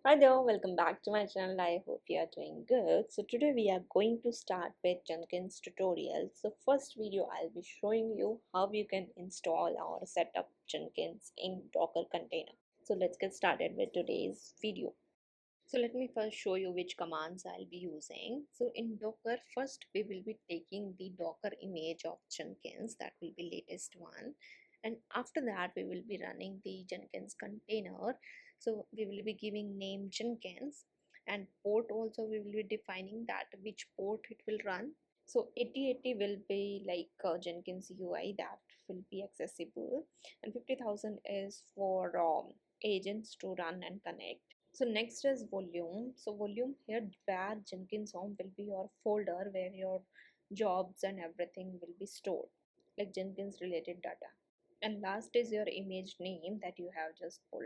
Hi there, welcome back to my channel. I hope you are doing good. So today we are going to start with Jenkins tutorial. So first video I'll be showing you how you can install or set up Jenkins in Docker container. So let's get started with today's video. So let me first show you which commands I'll be using. So in Docker, first we will be taking the Docker image of Jenkins, that will be latest one. And after that we will be running the Jenkins container. So we will be giving name Jenkins, and port also we will be defining that which port it will run. So 8080 will be like Jenkins UI that will be accessible, and 50,000 is for agents to run and connect. So next is volume. So volume here, where Jenkins home will be your folder where your jobs and everything will be stored, like Jenkins related data. And last is your image name that you have just pulled.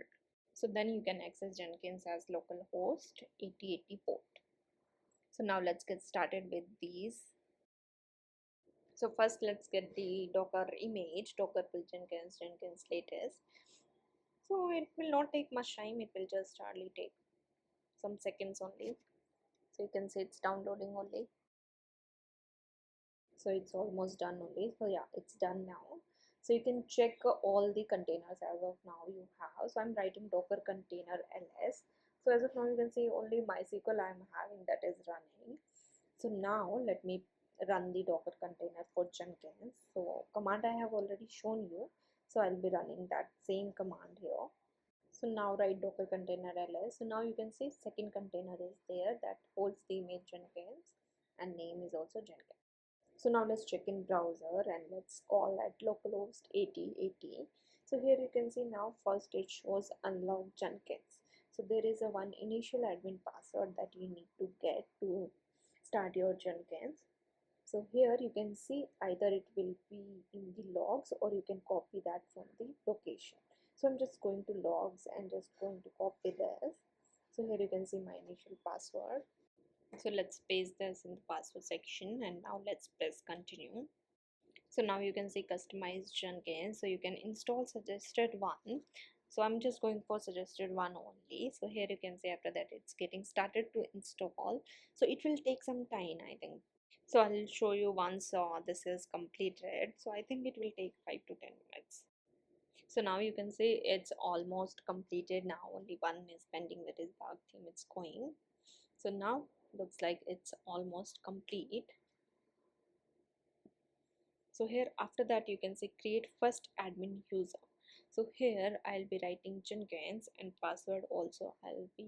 So then you can access Jenkins as localhost 8080 port. So now let's get started with these. So first let's get the Docker image, Docker pull Jenkins latest. So it will not take much time, it will just hardly take some seconds only. So you can see it's downloading only. So it's almost done only. So yeah, it's done now. So you can check all the containers as of now you have. So I'm writing Docker container ls. So as of now you can see only MySQL I'm having that is running. So now let me run the Docker container for Jenkins. So command I have already shown you. So I'll be running that same command here. So now write Docker container ls. So now you can see second container is there that holds the image Jenkins, and name is also Jenkins. So now let's check in browser and let's call at localhost 8080. So here you can see now first it shows unlock Jenkins. So there is a one initial admin password that you need to get to start your Jenkins. So here you can see either it will be in the logs or you can copy that from the location. So I'm just going to logs and just going to copy this. So here you can see my initial password. So let's paste this in the password section, and now let's press continue. So now you can see customize Jenkins, so you can install suggested one. So I'm just going for suggested one only. So here you can see after that it's getting started to install. So it will take some time, I think. So I'll show you once this is completed. So I think it will take 5 to 10 minutes. So now you can see it's almost completed now. Only one is pending, that is bug theme. It's going. So now looks like it's almost complete. So here after that you can say create first admin user. So here I'll be writing Jenkins, and password also I'll be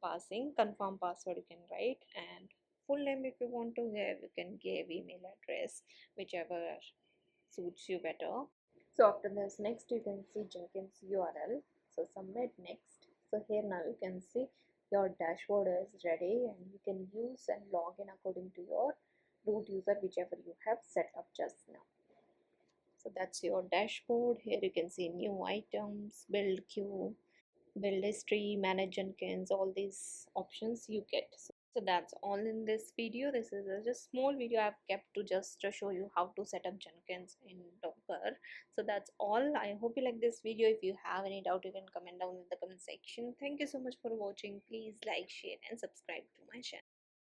passing. Confirm password you can write, and full name if you want to give you can give, email address, whichever suits you better. So after this, next you can see Jenkins URL. So submit next. So here now you can see your dashboard is ready, and you can use and log in according to your root user whichever you have set up just now. So that's your dashboard. Here you can see new items, build queue, build history, manage Jenkins, all these options you get. So that's all in this video. This is a just small video I've kept to just to show you how to set up Jenkins in Docker. So that's all. I hope you like this video. If you have any doubt, you can comment down in the comment section. Thank you so much for watching. Please like, share and subscribe to my channel.